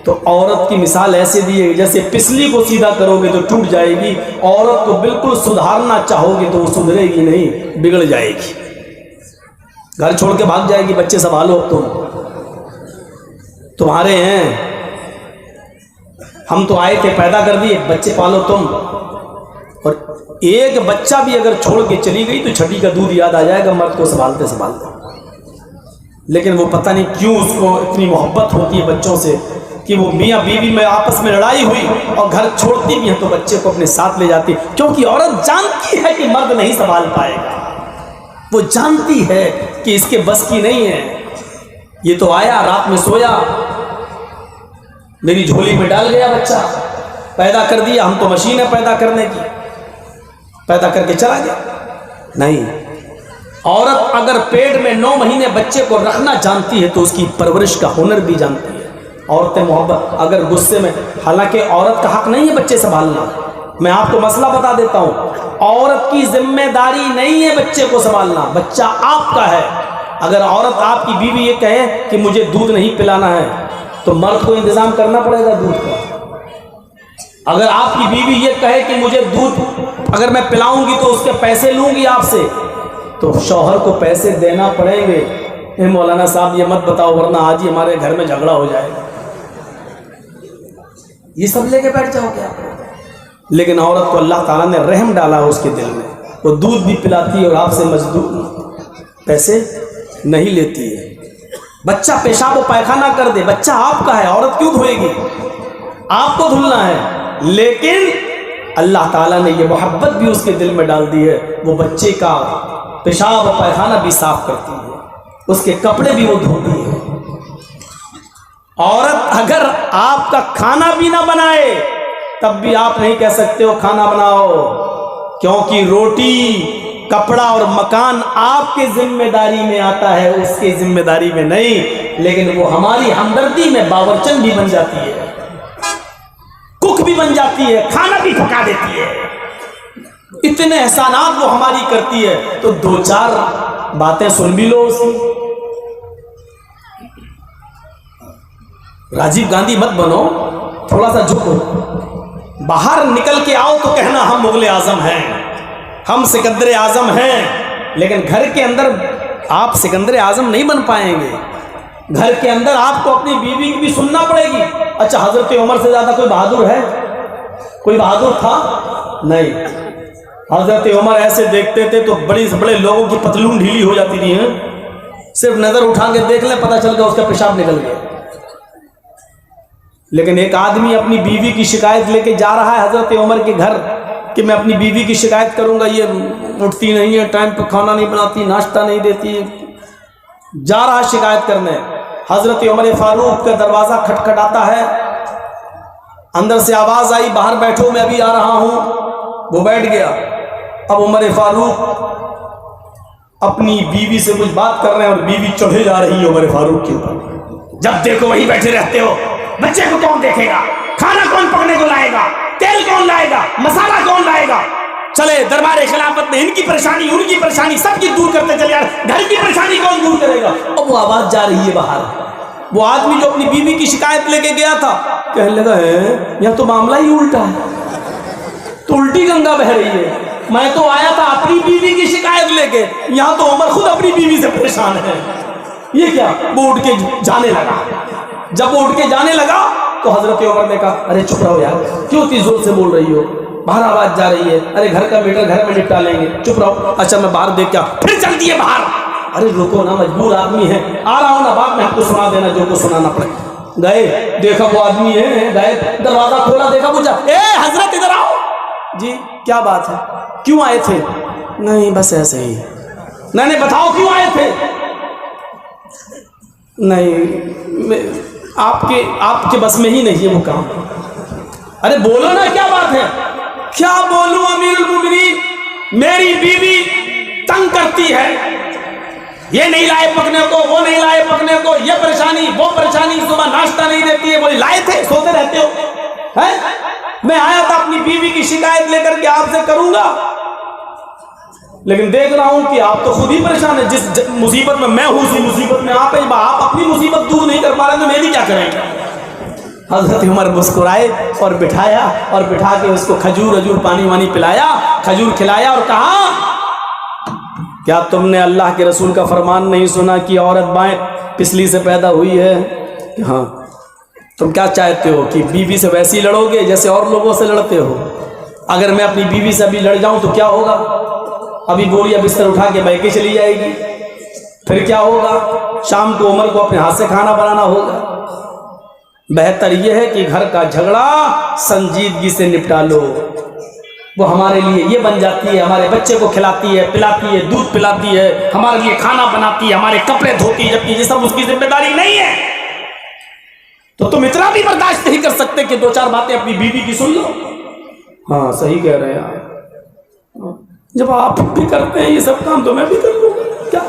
तो औरत की मिसाल ऐसे दी है, जैसे पिछली को सीधा करोगे तो टूट जाएगी, औरत को बिल्कुल सुधारना चाहोगे तो वो सुधरेगी नहीं, बिगड़ जाएगी, घर छोड़ के भाग जाएगी। बच्चे संभालो, तुम्हारे हैं, हम तो आए थे पैदा कर दिए, बच्चे पालो तुम। और एक बच्चा भी अगर छोड़ के चली गई तो छठी का दूध याद आ जाएगा मर्द को संभालते संभालते। लेकिन वो पता नहीं क्यों उसको इतनी मोहब्बत होती है बच्चों से कि वो मियाँ बीवी में आपस में लड़ाई हुई और घर छोड़ती भी है तो बच्चे को अपने साथ ले जाती, क्योंकि औरत जानती है कि मर्द नहीं संभाल पाएगा। वो जानती है कि इसके बस की नहीं है। ये तो आया, रात में सोया, मेरी झोली में डाल गया बच्चा, पैदा कर दिया। हम तो मशीन है पैदा करने की, पैदा करके चला गया। नहीं, औरत अगर पेट में 9 महीने बच्चे को रखना जानती है तो उसकी परवरिश का हुनर भी जानती है। औरतें मोहब्बत, अगर गुस्से में, हालांकि औरत का हक नहीं है बच्चे संभालना, मैं आपको मसला बता देता हूं, औरत की जिम्मेदारी नहीं है बच्चे को संभालना, बच्चा आपका है। अगर औरत आपकी बीवी ये कहे कि मुझे दूध नहीं पिलाना है तो मर्द को इंतजाम करना पड़ेगा दूध का। अगर आपकी बीवी ये कहे कि मुझे दूध अगर मैं पिलाऊंगी तो उसके पैसे लूंगी आपसे, तो शौहर को पैसे देना पड़ेंगे। ए मौलाना साहब ये मत बताओ वरना आज ही हमारे घर में झगड़ा हो जाएगा, ये सब लेके बैठ जाओगे आप। लेकिन औरत को अल्लाह ताला ने रहम डाला है उसके दिल में, वो दूध भी पिलाती है और आपसे मजदूर पैसे नहीं लेती है। बच्चा पेशाब पैखाना कर दे, बच्चा आपका है, औरत क्यों धोएगी, आपको धुलना है। लेकिन अल्लाह ताला ने ये मोहब्बत भी उसके दिल में डाल दी है, वो बच्चे का पेशाब पैखाना भी साफ करती है, उसके कपड़े भी वो धोती है। औरत अगर आपका खाना भी ना बनाए तब भी आप नहीं कह सकते हो खाना बनाओ, क्योंकि रोटी, कपड़ा और मकान आपके जिम्मेदारी में आता है, उसके जिम्मेदारी में नहीं। लेकिन वो हमारी हमदर्दी में बावर्चन भी बन जाती है, कुक भी बन जाती है, खाना भी पका देती है, इतने एहसानात वो हमारी करती है। तो 2-4 बातें सुन भी लो उसकी। राजीव गांधी मत बनो, थोड़ा सा झुको, बाहर निकल के आओ तो कहना हम मुगल आजम हैं, हम सिकंदर आजम हैं। लेकिन घर के अंदर आप सिकंदर आजम नहीं बन पाएंगे। घर के अंदर आपको अपनी बीवी की भी सुनना पड़ेगी। अच्छा, हजरत उमर से ज्यादा कोई बहादुर है? कोई बहादुर था? नहीं। हजरत उमर ऐसे देखते थे तो बड़ी से बड़े लोगों की पतलून ढीली हो जाती थी, सिर्फ नजर उठा के देख ले पता चल गया उसका पेशाब निकल गया। लेकिन एक आदमी अपनी बीवी की शिकायत लेके जा रहा है हजरत उमर के घर कि मैं अपनी बीवी की शिकायत करूंगा, ये उठती नहीं है, टाइम पे खाना नहीं बनाती, नाश्ता नहीं देती, जा रहा है शिकायत करने। हजरत उमर फारूक का दरवाजा खटखटाता है, अंदर से आवाज आई बाहर बैठो मैं अभी आ रहा हूं। वो बैठ गया। अब उमर फारूक अपनी बीवी से कुछ बात कर रहे हैं और बीवी चढ़े जा रही है उमर फारूक के ऊपर। जब देखो वही बैठे रहते हो। बच्चे को कौन देखेगा, खाना कौन पकने को लाएगा, तेल कौन लाएगा, मसाला कौन लाएगा। चले दरबार खिलाफत में इनकी परेशानी उनकी परेशानी सबकी दूर करते चले यार, घर की परेशानी कौन दूर करेगा। अब वो आवाज जा रही है बाहर, वो आदमी जो अपनी बीवी की शिकायत लेके गया था कहने लगा है यह तो मामला ही उल्टा है, तो उल्टी गंगा बह रही है। मैं तो आया था अपनी बीवी की शिकायत लेके, यहाँ तो उमर खुद अपनी बीवी से परेशान है। ये क्या। वो उठ के जाने लगा। जब वो उठ के जाने लगा तो हजरत उमर ने कहा अरे चुप रहो यार, क्यों इतनी जोर से बोल रही हो, बाहर आवाज जा रही है। अरे घर का मैटर घर में निपटा लेंगे, चुप रहो। अच्छा मैं बाहर देख क्या, फिर चल दिए बाहर। अरे रुको ना, मजबूर आदमी है, आ रहा हूं ना, बाद में आपको सुना देना जो को सुनाना पड़े। गए, देखा वो आदमी है, गए दरवाजा खोला, देखा पूछा ए हजरत इधर आओ। जी क्या बात है, क्यों आए थे। नहीं बस ऐसे ही। नहीं बताओ क्यों आए थे। नहीं आपके बस में ही नहीं है वो काम। अरे बोलो ना क्या बात है। क्या बोलूं अमीरुल मोमिनीन, मेरी बीवी तंग करती है, ये नहीं लाए पकने को, वो नहीं लाए पकने को, ये परेशानी वो परेशानी, सुबह नाश्ता नहीं देती है। बोली लाए थे, सोते रहते हो हैं। मैं आया था अपनी बीवी की शिकायत लेकर के आपसे करूंगा, लेकिन देख रहा हूं कि आप तो खुद ही परेशान है। जिस मुसीबत में मैं हूं उसी मुसीबत में आप अपनी मुसीबत दूर नहीं कर पा रहे तो मेरी क्या करेंगे। हजरत उमर मुस्कुराए और बिठाया, और बिठा के उसको खजूर अजूर पानी वानी पिलाया, खजूर खिलाया और कहा क्या तुमने अल्लाह के रसूल का फरमान नहीं सुना कि औरत बाएं पिछली से पैदा हुई है। हाँ, तुम क्या चाहते हो कि बीवी से वैसे ही लड़ोगे जैसे और लोगों से लड़ते हो। अगर मैं अपनी बीवी से अभी लड़ जाऊं तो क्या होगा। अभी बोरिया बिस्तर उठा के बह के चली जाएगी, फिर क्या होगा। शाम को उमर को अपने हाथ से खाना बनाना होगा। बेहतर यह है कि घर का झगड़ा संजीदगी से निपटा लो। वो हमारे लिए ये बन जाती है, हमारे बच्चे को खिलाती है, पिलाती है, दूध पिलाती है, हमारे लिए खाना बनाती है, हमारे कपड़े धोती है, जबकि ये सब उसकी जिम्मेदारी नहीं है। तो तुम इतना भी बर्दाश्त नहीं कर सकते कि दो चार बातें अपनी बीवी की सुन लो। हाँ सही कह रहे हैं आप, जब आप भी करते हैं ये सब काम तो मैं भी कर लूंगा। क्या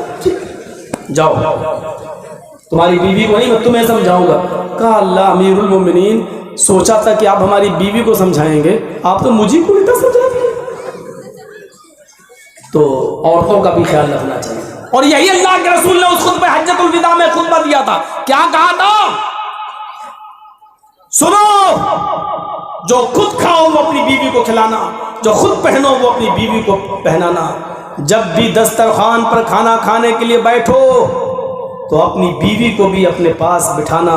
जाओ, तुम्हारी बीवी को नहीं मैं तुम्हें समझाऊंगा। कहा अल्लाह अमीरुल मोमिनीन, सोचा था कि आप हमारी बीवी को समझाएंगे, आप तो मुझे को उल्टा समझा दिए। तो औरतों का भी ख्याल रखना चाहिए, और यही अल्लाह के रसूल ने उस खुतबे हज्जतुल विदा में खुतबा दिया था। क्या कहा था, सुनो, जो खुद खाओ वो अपनी बीवी को खिलाना, जो खुद पहनो वो अपनी बीवी को पहनाना। जब भी दस्तरखान पर खाना खाने के लिए बैठो तो अपनी बीवी को भी अपने पास बिठाना,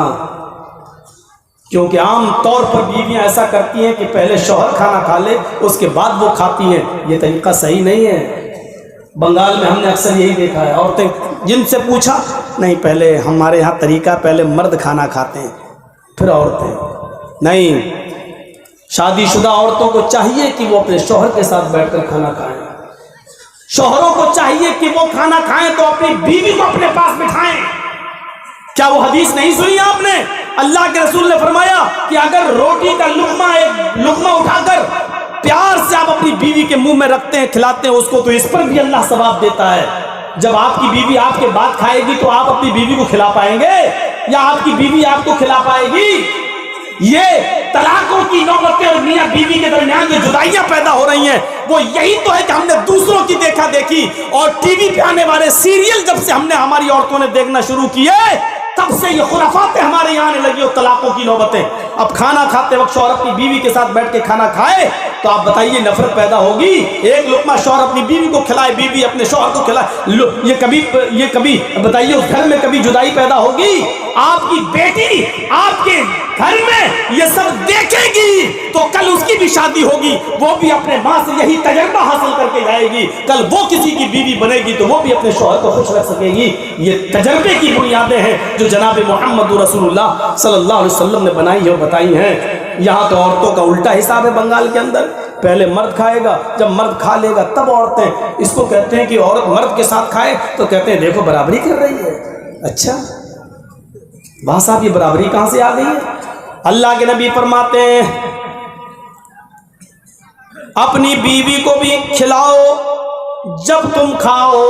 क्योंकि आम तौर पर बीवियां ऐसा करती हैं कि पहले शौहर खाना खा ले उसके बाद वो खाती हैं। ये तरीका सही नहीं है। बंगाल में हमने अक्सर यही देखा है, औरतें जिनसे पूछा नहीं पहले हमारे यहाँ तरीका पहले मर्द खाना खाते हैं फिर औरतें। नहीं, शादीशुदा औरतों को चाहिए कि वो अपने शौहर के साथ बैठकर खाना खाएं। शौहरों को चाहिए कि वो खाना खाएं तो अपनी बीवी को अपने पास बिठाएं। क्या वो हदीस नहीं सुनी आपने। अल्लाह के रसूल ने फरमाया कि अगर रोटी का एक लुकमा उठाकर प्यार से आप अपनी बीवी के मुंह में रखते हैं, खिलाते हैं उसको, तो इस पर भी अल्लाह सवाब देता है। जब आपकी बीवी आपके बाद खाएगी तो आप अपनी बीवी को खिला पाएंगे या आपकी बीवी आपको खिला पाएगी। ये तलाकों की नौबतें और मियां बीवी के दरमियान जो जुदाइयां पैदा हो रही हैं वो यही तो है कि हमने दूसरों की देखा देखी और टीवी पे आने वाले सीरियल जब से हमने हमारी औरतों ने देखना शुरू किए तब से ये खुराफातें हमारे यहाँ आने लगी और तलाकों की नौबतें। अब खाना खाते वक्त शौहर अपनी बीवी के साथ बैठ के खाना खाए तो आप बताइए नफरत पैदा होगी। एक लुकमा शौहर अपनी बीवी को खिलाए, बीवी अपने शौहर को खिलाए, ये कभी बताइए उस घर में कभी जुदाई पैदा होगी। आपकी बेटी आपके घर में ये सब देखेगी तो कल उसकी भी शादी होगी, वो भी अपने माँ से यही तजर्बा हासिल करके जाएगी। कल वो किसी की बीवी बनेगी तो वो भी अपने शौहर को खुश रख सकेगी। ये तजर्बे की बुनियादें हैं जो जनाब मोहम्मद रसूलुल्लाह सल्लल्लाहु अलैहि वसल्लम ने बनाई है और बताई हैं। यहाँ तो औरतों का उल्टा हिसाब है बंगाल के अंदर। पहले मर्द खाएगा, जब मर्द खा लेगा तब औरतें। इसको कहते हैं कि औरत मर्द के साथ खाए तो कहते हैं देखो बराबरी कर रही है। अच्छा वाह साहब, ये बराबरी कहां से आ गई है। अल्लाह के नबी फरमाते हैं अपनी बीवी को भी खिलाओ जब तुम खाओ,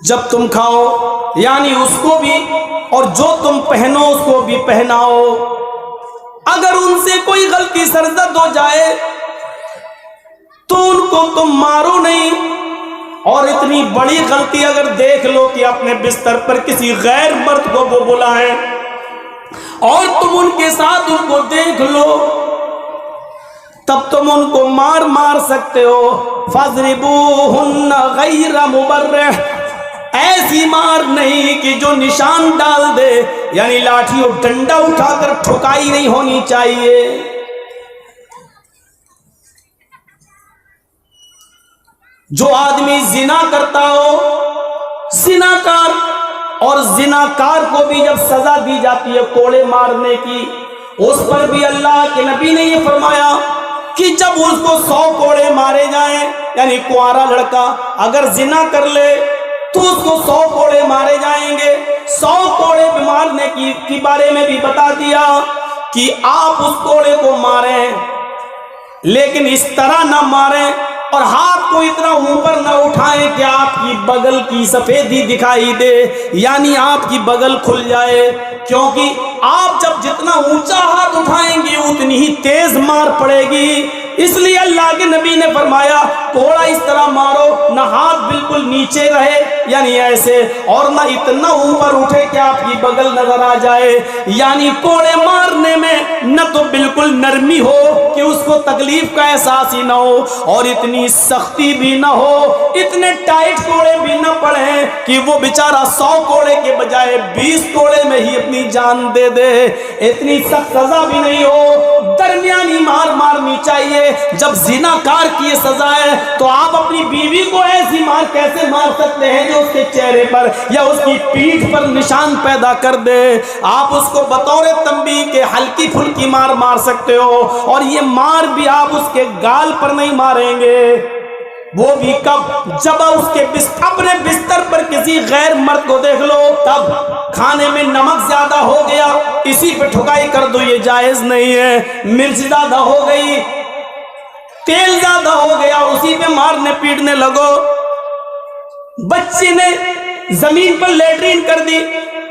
जब तुम खाओ यानी उसको भी, और जो तुम पहनो उसको भी पहनाओ। अगर उनसे कोई गलती सरजद हो जाए तो उनको तुम मारो नहीं, और इतनी बड़ी गलती अगर देख लो कि अपने बिस्तर पर किसी गैर मर्द को वो बुलाए और तुम उनके साथ उनको देख लो, तब तुम उनको मार सकते हो। फज़रिबूहुन्ना गैर मुबर्रिह, ऐसी मार नहीं कि जो निशान डाल दे, यानी लाठी और डंडा उठाकर ठुकाई नहीं होनी चाहिए। जो आदमी जिना करता हो, जिनाकार, और जिनाकार को भी जब सजा दी जाती है कोड़े मारने की, उस पर भी अल्लाह के नबी ने ये फरमाया कि जब उसको 100 कोड़े मारे जाएं, यानी कुंवारा लड़का अगर जिना कर ले तो उसको 100 कोड़े मारे जाएंगे। 100 कोड़े मारने की बारे में भी बता दिया कि आप उस कोड़े को मारें, लेकिन इस तरह ना मारें और हाथ को इतना ऊपर ना उठाएं कि आपकी बगल की सफेदी दिखाई दे, यानी आपकी बगल खुल जाए, क्योंकि आप जब जितना ऊंचा हाथ उठाएंगे उतनी ही तेज मार पड़ेगी। इसलिए अल्लाह के नबी ने फरमाया कोड़ा इस तरह मारो, ना हाथ बिल्कुल नीचे रहे यानी ऐसे, और ना इतना ऊपर उठे कि आपकी बगल नजर आ जाए, यानी कोड़े मारने में न तो बिल्कुल नरमी हो कि उसको तकलीफ का एहसास ही ना हो, और इतनी सख्ती भी ना हो, इतने टाइट कोड़े भी ना पड़े कि वो बेचारा 100 कोड़े के बजाय 20 कोड़े में ही अपनी जान दे दे। इतनी सख्त सजा भी नहीं हो, दरमियानी मार मारनी चाहिए। जब जिनाकार की ये सजा है तो आप अपनी बीवी को ऐसी मार कैसे मार सकते हैं जो उसके चेहरे पर या उसकी पीठ पर निशान पैदा कर दे। आप उसको बतौर तंबीह के हल्की फुल्की मार मार सकते हो, और ये मार भी आप उसके गाल पर नहीं मारेंगे। वो भी कब? जब उसके अपने बिस्तर पर किसी गैर मर्द को देख लो, तब खाने में नमक ज्यादा हो गया इसी पे ठुकाई कर दो, ये जायज नहीं है। मिर्च ज्यादा हो गई, तेल ज्यादा हो गया, उसी पे मारने पीटने लगो। बच्चे ने जमीन पर लेटरिन कर दी,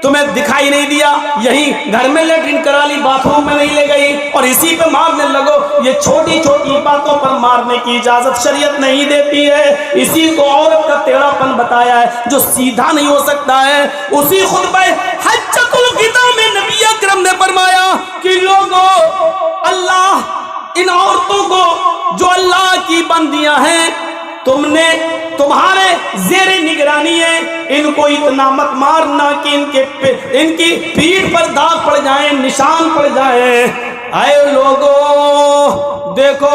तुम्हें दिखाई नहीं दिया, यही घर में लेटरिन करा ली, बाथरूम में नहीं ले गई, और इसी पे मारने लगो। ये छोटी छोटी बातों पर मारने की इजाजत शरीयत नहीं देती है। इसी को औरत का टेढ़ापन बताया है जो सीधा नहीं हो सकता है। उसी खुतबे हज्जतुल विदा में नबी अकरम ने फरमाया कि लोगों, अल्लाह इन औरतों को जो अल्लाह की बंदियां हैं, तुमने तुम्हारे जेरे निगरानी है, इनको इतना मत मारना कि इनकी पीठ पर दाग पड़ जाए, निशान पड़ जाए। आए लोगों, देखो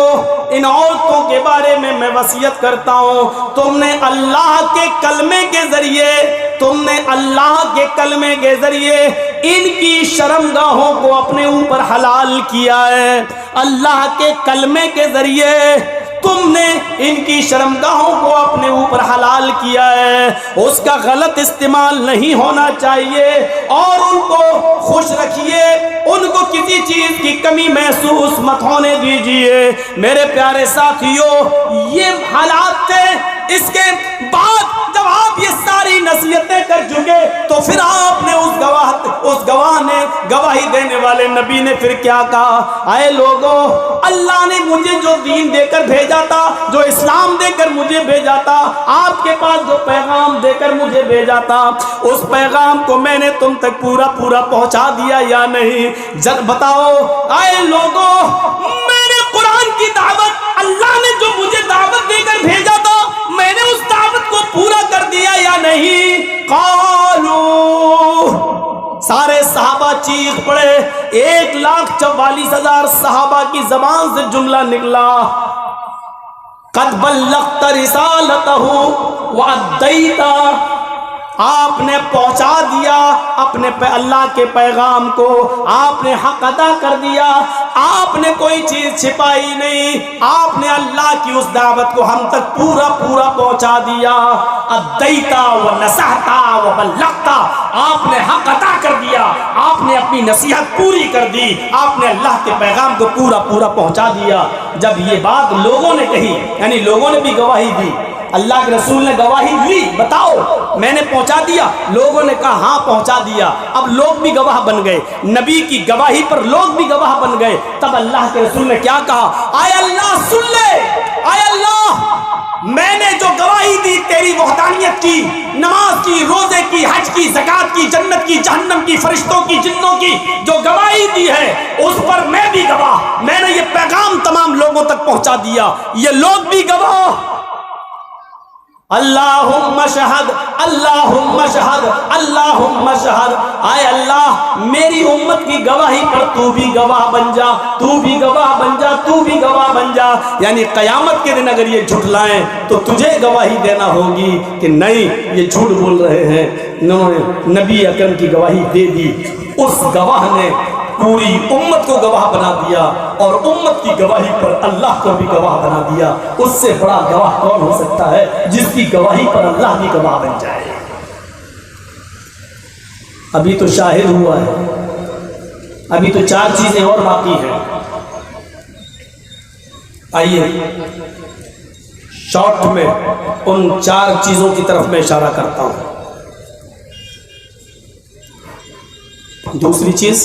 इन औरतों के बारे में मैं वसीयत करता हूं, तुमने अल्लाह के कलमे के जरिए, तुमने अल्लाह के कलमे के जरिए इनकी शर्मगाहों को अपने ऊपर हलाल किया है। अल्लाह के कलमे के जरिए तुमने इनकी शर्मगाहों को अपने ऊपर हलाल किया है, उसका गलत इस्तेमाल नहीं होना चाहिए, और उनको खुश रखिए, उनको किसी चीज की कमी महसूस मत होने दीजिए। मेरे प्यारे साथियों, ये हालात थे। इसके बाद जब आप ये सारी नसीहतें कर चुके तो फिर आपने उस गवाह ने, गवाही देने वाले नबी ने फिर क्या कहा? आए लोगों, अल्लाह ने मुझे जो दीन देकर भेजा था, जो इस्लाम देकर मुझे भेजा था, आपके पास जो पैगाम देकर मुझे भेजा था, उस पैगाम को मैंने तुम तक पूरा पहुंचा दिया या नहीं? जब बताओ। आए लोगों, मैंने कुरान की दावत, अल्लाह ने जो मुझे दावत देकर भेजा था, मैंने उस दावत को पूरा कर दिया या नहीं? कालू, सारे सहाबा चीख पड़े। 1,44,000 सहाबा की जबान से जुमला निकला, कद बल्लग़्ता रिसालतहु व अद्दैता, आपने पहुंचा दिया अपने अल्लाह के पैगाम को, आपने हक अदा कर दिया, आपने कोई चीज छिपाई नहीं, आपने अल्लाह की उस दावत को हम तक पूरा पहुंचा दिया। अद्दैता व नसहता व बल्लग़्ता, आपने हक अदा कर दिया, आपने अपनी नसीहत पूरी कर दी, आपने अल्लाह के पैगाम को पूरा पहुंचा दिया। जब ये बात लोगों ने कही, यानी लोगों ने भी गवाही दी, अल्लाह के रसूल ने गवाही ली, बताओ मैंने पहुंचा दिया। लोगों ने कहा हाँ पहुंचा दिया। अब लोग भी गवाह बन गए, नबी की गवाही पर लोग भी गवाह बन गए। तब अल्लाह के रसूल ने क्या कहा, आय अल्लाह सुन ले, आय अल्लाह मैंने जो गवाही दी तेरी वहदानियत की, नमाज की, रोजे की, हज की, ज़कात की, जन्नत की, जहन्नम की, फरिश्तों की, जिन्नों की जो गवाही दी है उस पर मैं भी गवाह। मैंने ये पैगाम तमाम लोगों तक पहुंचा दिया, ये लोग भी गवाह। अल्लाहुम्मा शहद, अल्लाहुम्मा शहद, अल्लाहुम्मा शहद। आए अल्लाह मेरी उम्मत की गवाही पर तू भी गवाह बन जा, तू भी गवाह बन जा, तू भी गवाह बन जा। यानी कयामत के दिन अगर ये झुठलाएं तो तुझे गवाही देना होगी कि नहीं ये झूठ बोल रहे हैं। इन्होंने नबी अकरम की गवाही दे दी, उस गवाह ने पूरी उम्मत को गवाह बना दिया और उम्मत की गवाही पर अल्लाह को भी गवाह बना दिया। उससे बड़ा गवाह कौन हो सकता है जिसकी गवाही पर अल्लाह भी गवाह बन जाए। अभी तो शाहिद हुआ है, अभी तो 4 चीजें और बाकी हैं। आइए शॉर्ट में उन 4 चीजों की तरफ मैं इशारा करता हूं। दूसरी चीज,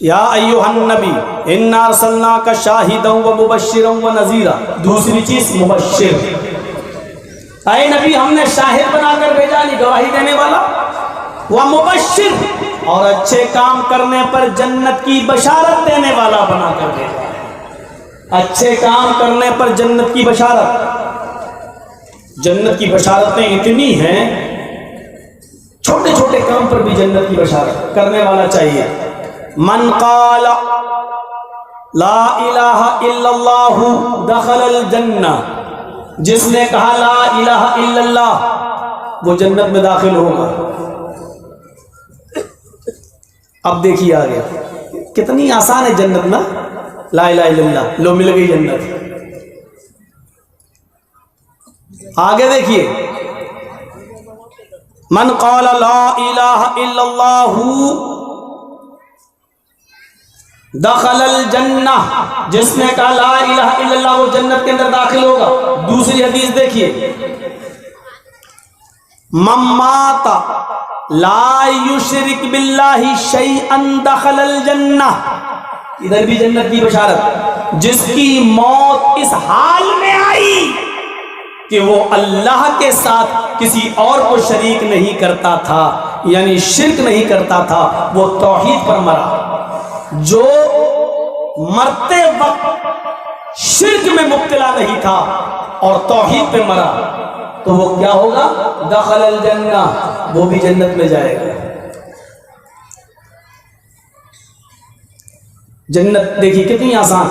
या अय्युहन नबी इन्ना अरसलनाका शाहिदन व मुबश्शिरन व नज़ीरा। दूसरी चीज मुबश्शिर, ऐ नबी हमने शाहिद बनाकर भेजा, नहीं गवाही देने वाला, व मुबश्शिर और अच्छे काम करने पर जन्नत की बशारत देने वाला बनाकर भेजा। अच्छे काम करने पर जन्नत की बशारत। जन्नत की बशारतें इतनी हैं, छोटे छोटे काम पर भी जन्नत की बशारत करने वाला चाहिए। मन क़ाला ला इलाहा इल्लल्लाहु दखलल जन्ना, जिसने कहा ला इलाहा इल्लल्लाह वो जन्नत में दाखिल होगा। अब देखिए आगे कितनी आसान है जन्नत ना, ला इलाहा इल्लल्लाह, लो मिल गई जन्नत। आगे देखिए, मन क़ाला ला इलाहा इल्लल्लाहु दखलल जन्नह, जिसने कहा ला इलाहा इल्लल्लाह वो जन्नत के अंदर दाखिल होगा। दूसरी हदीस देखिए, मम्माता ला युशरिक बिल्लाहि शैअन दखलल जन्नह। इधर भी जन्नत की बशारत, जिसकी मौत इस हाल में आई कि वो अल्लाह के साथ किसी और को शरीक नहीं करता था, यानी शिर्क नहीं करता था, वो तौहीद पर मरा। जो मरते वक्त शिर्क में मुब्तला नहीं था और तौहीद पे मरा तो वो क्या होगा, दखलल जन्ना, वो भी जन्नत में जाएगा। जन्नत देखिए कितनी आसान।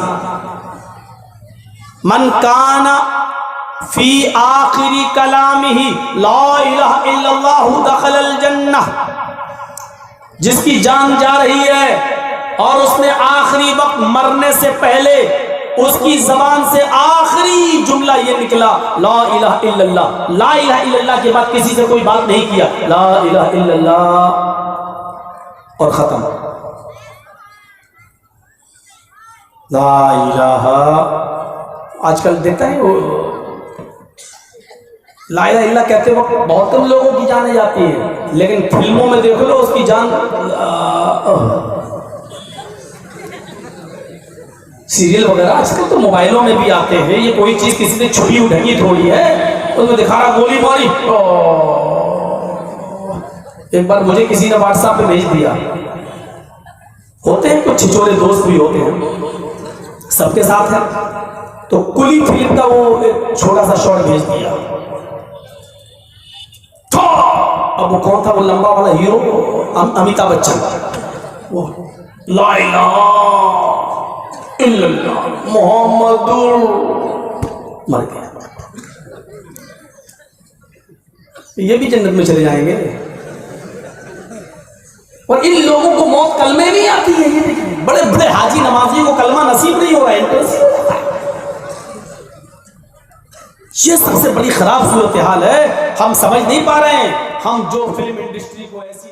मन काना फी आखिरी कलामिही ला इलाहा इल्लल्लाहु दखलल जन्नह, जिसकी जान जा रही है और उसने आखिरी वक्त मरने से पहले उसकी जबान से आखिरी जुमला ये निकला ला इलाहा इल्लल्लाह। ला इलाहा इल्लल्लाह के बाद किसी से कोई बात नहीं किया, ला इलाहा इल्लल्लाह और खत्म। ला इलाहा आजकल देखता है वो ला इलाहा इल्लल्लाह कहते वक्त बहुत कम लोगों की जाने जाती है, लेकिन फिल्मों में देख लो उसकी जान। सीरियल वगैरह आजकल तो मोबाइलों में भी आते हैं, ये कोई चीज किसी ने छुरी उठाई थोड़ी है, उसमें दिखा रहा गोली मारी। एक बार मुझे किसी ने व्हाट्सएप पे भेज दिया, होते हैं कुछ छिछोरे दोस्त भी होते हैं, सबके साथ है, तो कुली फिल्म का वो एक छोटा सा शॉट भेज दिया। अब वो कौन था, वो लंबा वाला हीरो अमिताभ बच्चन, वो ला इलाहा इल्लल्लाह मुहम्मदुर मर गया। ये भी जन्नत में चले जाएंगे। और इन लोगों को मौत कलमे नहीं आती है। ये देखिए बड़े बड़े हाजी नमाजी को कलमा नसीब नहीं हो रहा है। ये सबसे बड़ी खराब सूरत हाल है, हम समझ नहीं पा रहे हैं। हम जो फिल्म इंडस्ट्री को ऐसी